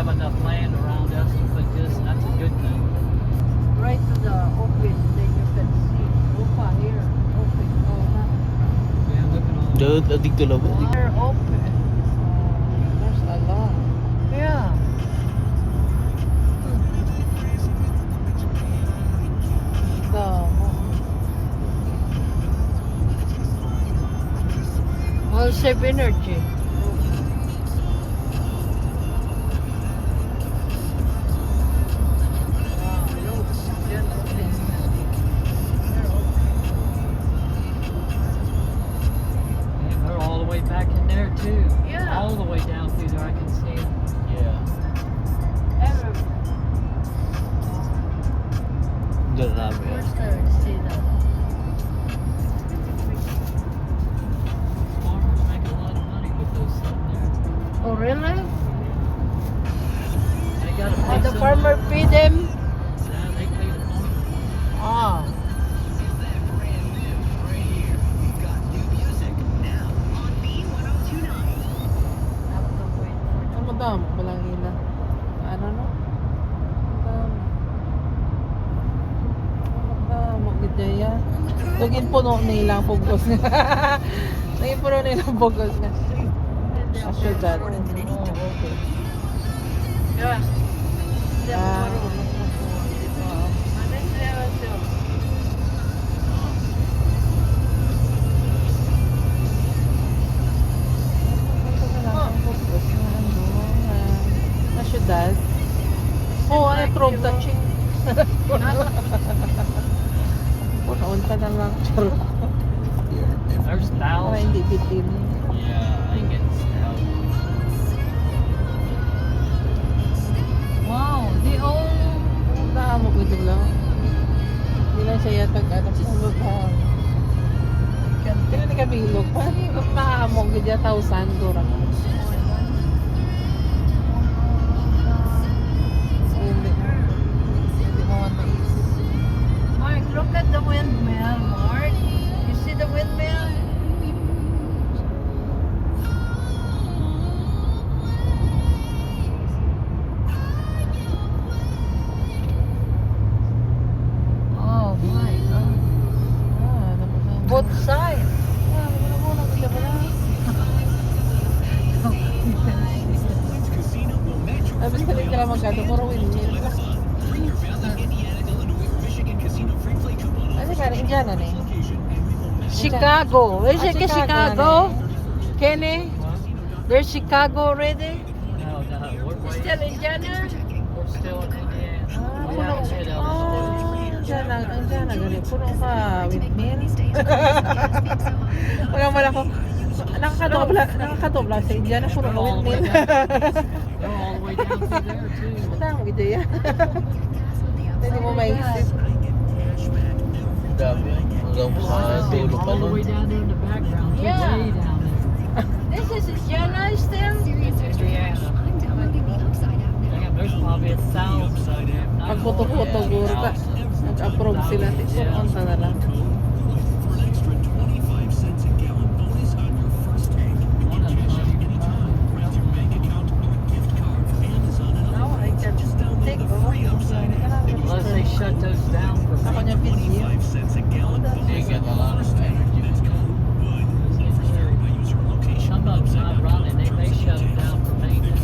have enough land around us to put this, and that's a good thing. Right to the open, then you can see. Opa here, open. Oh, na. Yeah, look at all. Dito, dito lang. They're open. There's a lot. Yeah. Well, save energy. And they're all the way back in there too. Yeah. All the way down through there, I can see them. Yeah. Diyan na namin. First time to see that. Farmers make a lot of money with those sitting there. Oh, really? They got to pay And the some farmer money. feed them? Yeah, they pay the farmer. Ah. Ang madam, walang hila. Ano no? Madam, magidaya. Laging puno nilang pugos nga. Laging puno nilang pugos nga. After that. Oh, okay. Yeah. Ah. Na syudad. Oh, ano probe touching. Punaunta na lang. Charot. There's Para thousands. hindi bitin. Yeah, I ain't getting thousands. Wow, di oh. Damo ko din lang. Hindi lang siya yatag anak sa lubhang. Kaya ni kabilog. Paano yung maamog gidya 1,000 dura. Hindi mo man maisip. Mark, look at the windmill, Mark. You see the windmill? Oh my God. Ah, ano ba na? Both sides. Ah, wala mo lang gidya pala. Abis ka rin ka lang magkado. Puro windmill. Ano ba? Indiana na eh. Chicago. Is Ah, it Chicago Chicago? Kenny? What? There's Chicago already? No, no, we're Still Indiana? We're still in Indiana. Ah, We puno. haven't hit Ellis. Indiana ganun. Puno ka windmill. Wala mo lang ko. Nakakadobla sa Indiana. Puno ka windmill. They're all the way down through there too. Wala mo gidya yan. Hindi mo maisip. Dami. Hanggang sa dulo pa All the nun. way down there in the background. Too, Yeah. way down there. This is Indiana still? Indiana. Damn, there's probably 1,000 of them. Pag puto-puto guro ka. Nag-approve sila. Puno ka na lang. One of them not even Now I can take unless they shut those down for Ako niya video. They get a lot of energy. some of them not running. They may shut them down for maintenance.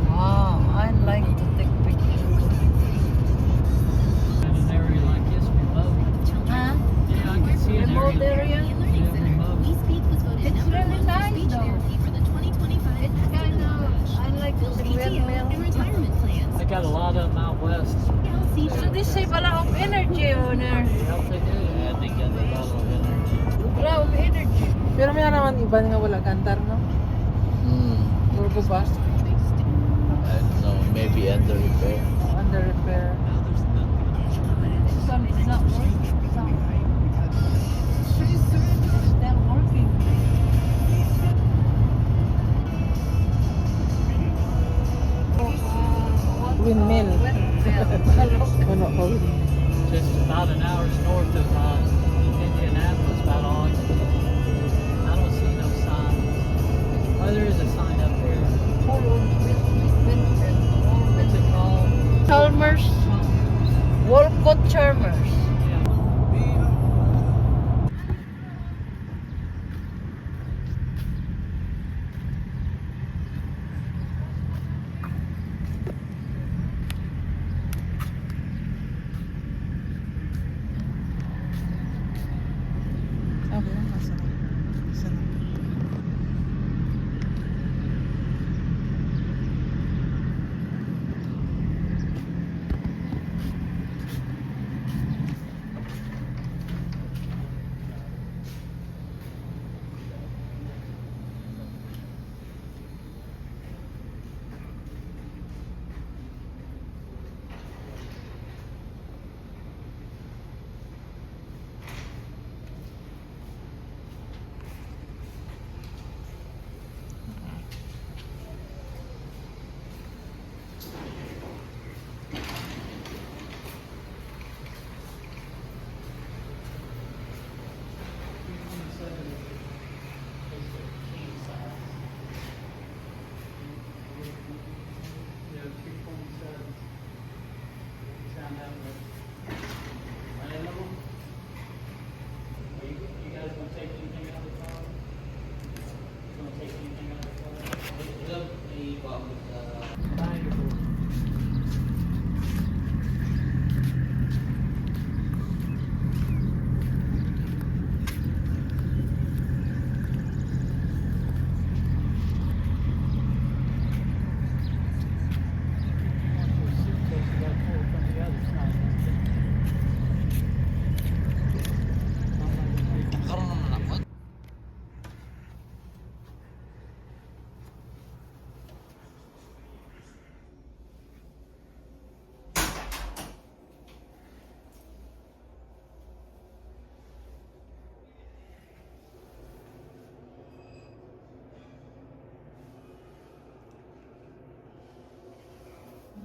Wow, I like to take pictures. In an area like this, remote. Huh? Yeah, I can see an Remote area. area? Yeah, remote. It's really nice though. It's kind of, I like the windmill. They got a lot of them out west. So this save a lot of energy man, iba nga wala gantar, no? Turbo ba? I don't know, maybe under repair. Under repair. Some is not working. Some. Still working. Windmill. Ano ko? Just about an hour's north of Indianapolis, about all. I don't see no sign. Oh, there is a sign up there. What's it called? Chalmers. Walcott Chalmers. Yeah. Okay, nasa na? Nasa na? Karoon naman ako.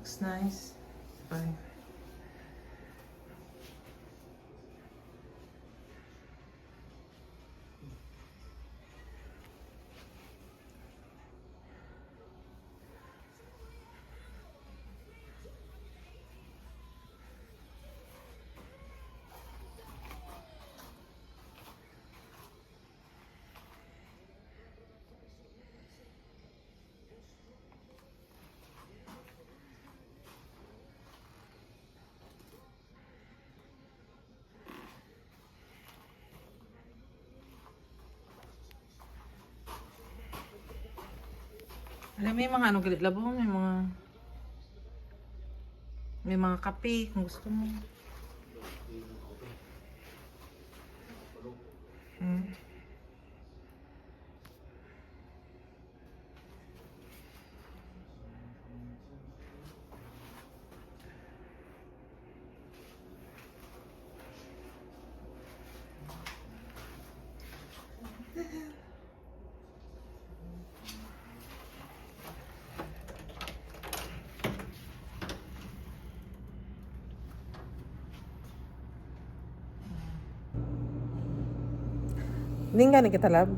Looks nice. Fine. Alam, may mga ano galit labo, may mga kape kung gusto mo. Hindi nga kita lab.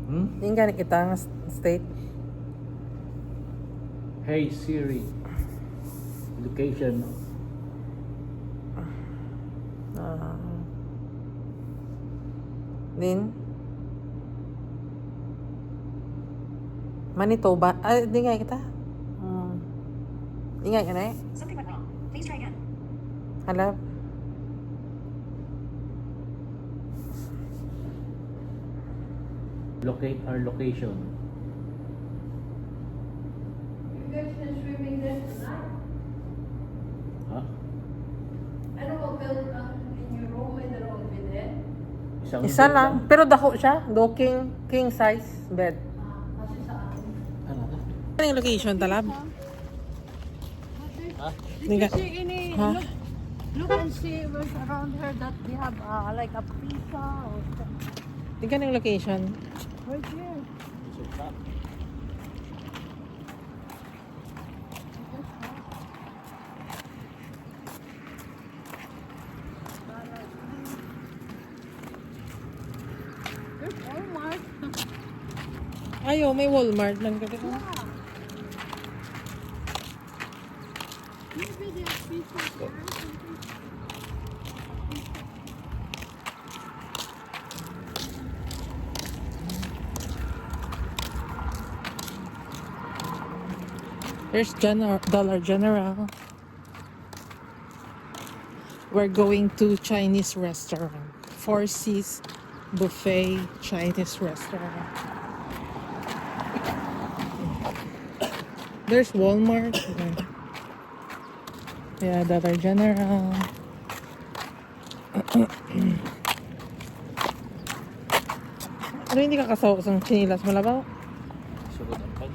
Hindi nga kita nga state. Hey Siri. Location. Din Manitoba. Hindi nga kita. Hindi nga ka na eh. Something went wrong. Please try again. Halap. Locate our location. You guys been swimming there tonight? Huh? Ano hotel in your room? May dalawang bed? Isa Isa lang. Pero dako siya. King size bed. Ano na? Ano yung location, Talab? Ha? Hindi ka- See any Ha? look and see what's around here that they have like a pizza or something. Hindi ka yung location. Right here. There's Walmart. Ayo, may Walmart. Nagkakita ko. Maybe they have pizza there or something. There's Dollar General. We're going to Chinese restaurant. Four Seas Buffet Chinese restaurant. There's Walmart. Yeah, Dollar General. Ano hindi ka kasawak sa chinilas mo labaw? Sugod ang pag.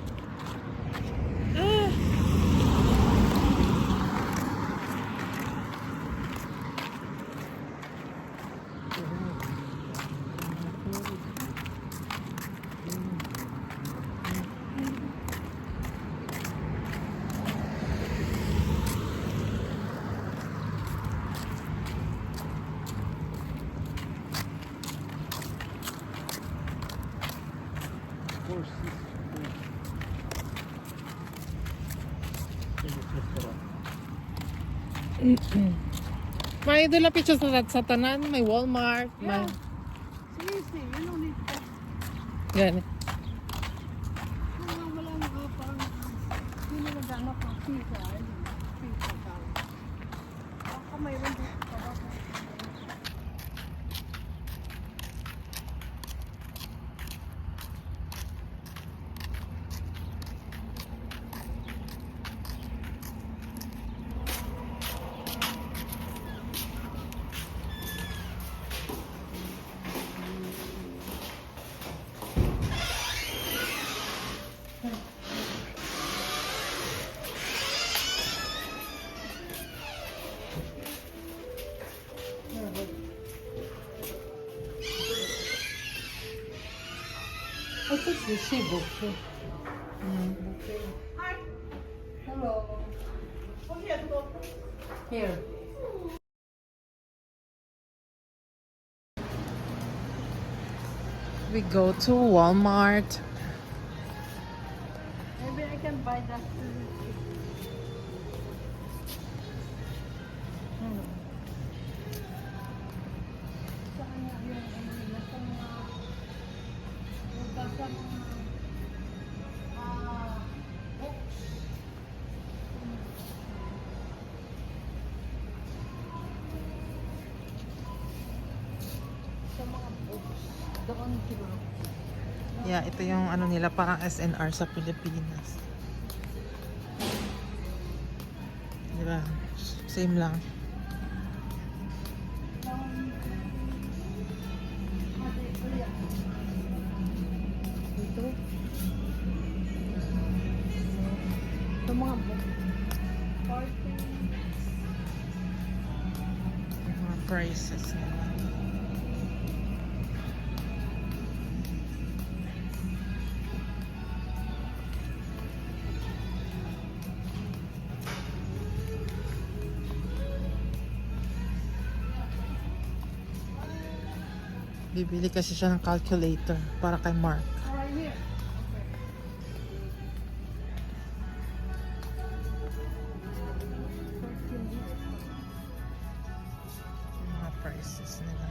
May lapit siya sa tanan, may Walmart, may Seriously, you don't need to. gani. Wala na parang hindi na naghanap ng pizza. Pizza tao. Baka mayroon dito pa ba? I think you see buffet. Hello. Here. We go to Walmart. Maybe I can buy that. Saan nga yung ano nila? Sa mga... Sa mga... books. Sa mga books. Doon siguro. Yeah, ito yung ano nila parang SNR sa Pilipinas. Diba? Same lang. Ito. Sa mga books. Parking. Yung mga prices nila. Bibili kasi siya ng calculator para kay Mark. Right here. Yung mga prices nila.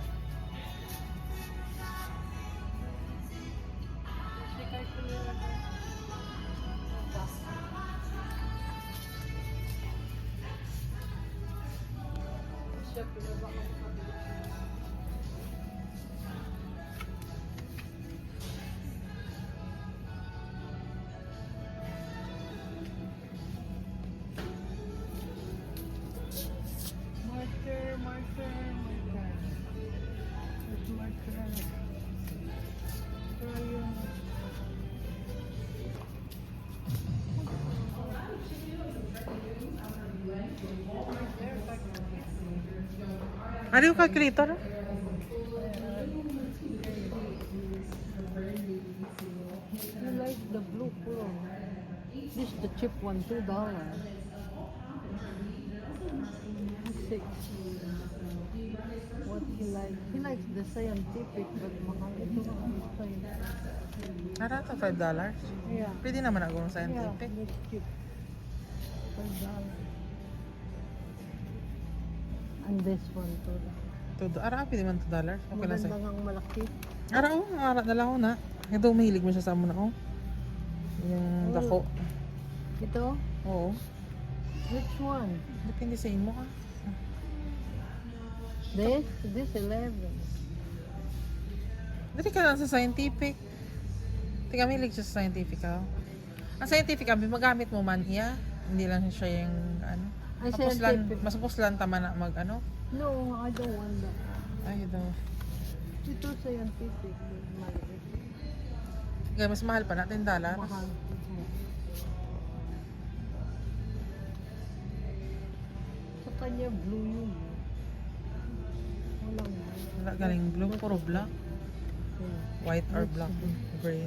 Marker. There's marker. Ano yung calculator? You like the blue pearl. This the cheap one, $2. 6. What he likes? He likes the scientific, but mahal ito ang scientific. Ara to $5. Yeah. Pwede naman ako ng Yeah, scientific. that's cheap. $5. And this one too. Ara, pwede man $2. Okay lang Maganda sa'yo. ngang malaki. Ara, ara na lang ako na. Ito, mahilig mo siya sa amo na, oh. Yung dako. Ito? Oo. Which one? Depende sa imo ka. This 11. Dali ka lang sa scientific. Tika, mahilig siya sa scientific, ha? Ang scientific, magamit mo man iya. Hindi lang siya yung, ano. Ay, Mapuslan, scientific. mas puslan tama na mag, ano. No, I don't want that. Ay, daw. Ito scientific. Maliit. Kaya mas mahal pa natin $10. Mahal. Sa kanya, blue yun. Walang blue. Wala galing blue, puro black. Yeah. White or black. Gray.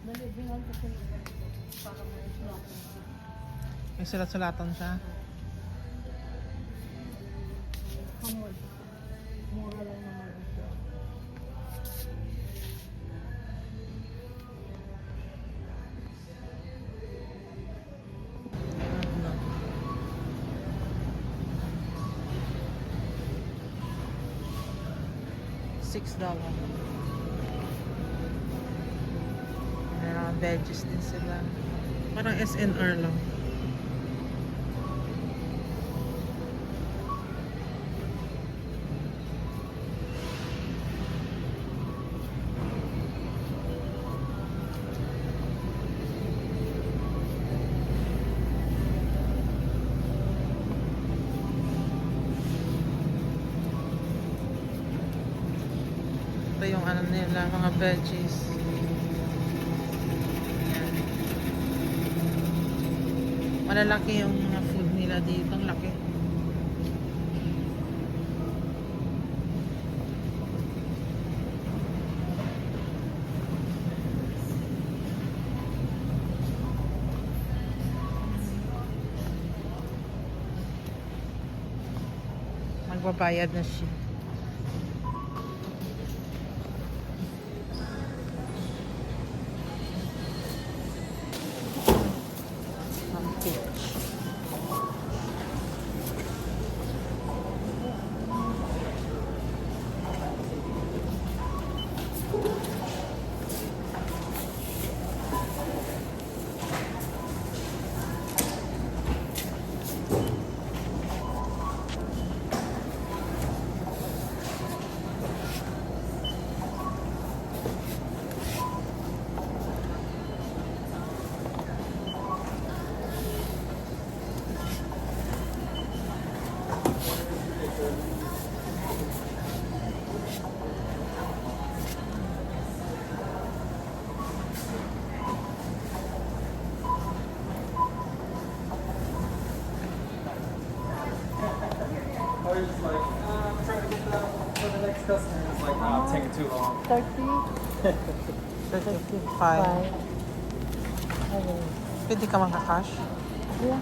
Dali, bingan ko sa para may slot. May sulat-sulatan siya. How much? Mura lang naman ito. $6. Meron veggies din sila. Parang SNR lang. Ito yung ano nila, mga veggies. Ayan. Malalaki yung mga food nila dito. Ang laki. Magbabayad na siya. I was just like, I'm trying to get that for the next customer. It's like, oh, it's taking too long. 30? 35. Okay. Pwede ka makakash? Yeah.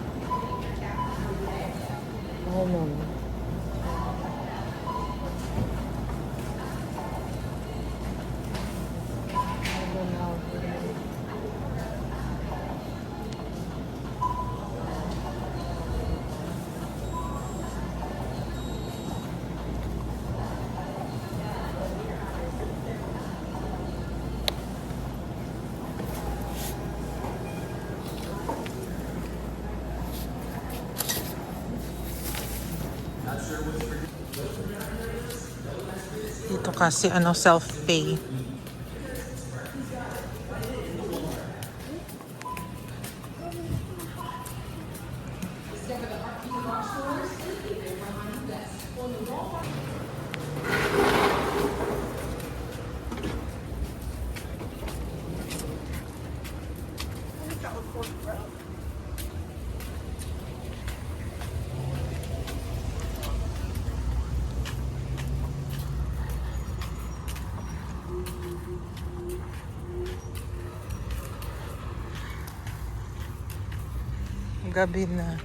I know. I don't know. Dito kasi ano, self-pay. Gabi na.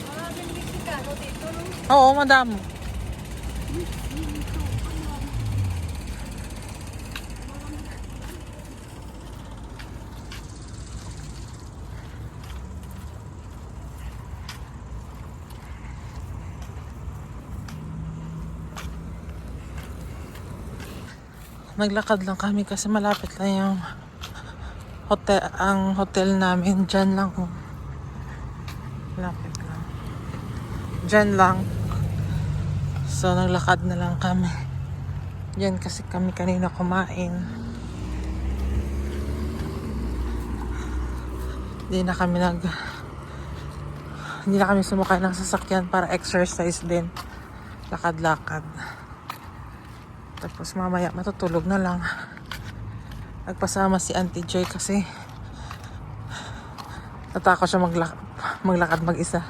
Maraming Mexicano dito, no? Oo, madam. Naglakad lang kami kasi malapit lang yung hotel, ang hotel namin. Diyan lang. Malapit lang. Diyan lang. So, naglakad na lang kami. Diyan kasi kami kanina kumain. Hindi na kami sumakay ng sasakyan para exercise din. Lakad-lakad. Tapos mamaya matutulog na lang. Nagpasama si Auntie Joy kasi natakot siya maglakad mag-isa.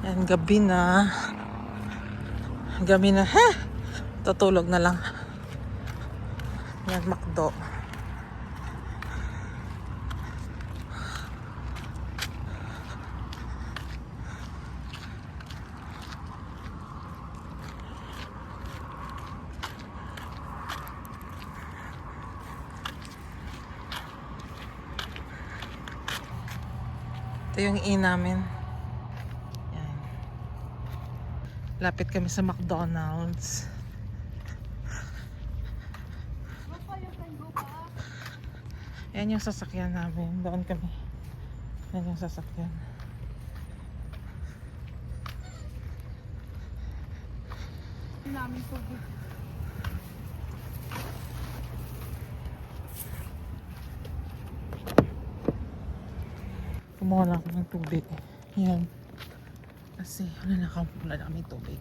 Yan, gabi na. Gabi na. Tutulog na lang. Yan, McDo. Ito yung namin. Yan. Lapit kami sa McDonald's. Yan yung sasakyan namin. Doon kami. Yan yung sasakyan. Namin tubig. Kumuha lang ako ng tubig. Yan. Kasi wala na kami tubig.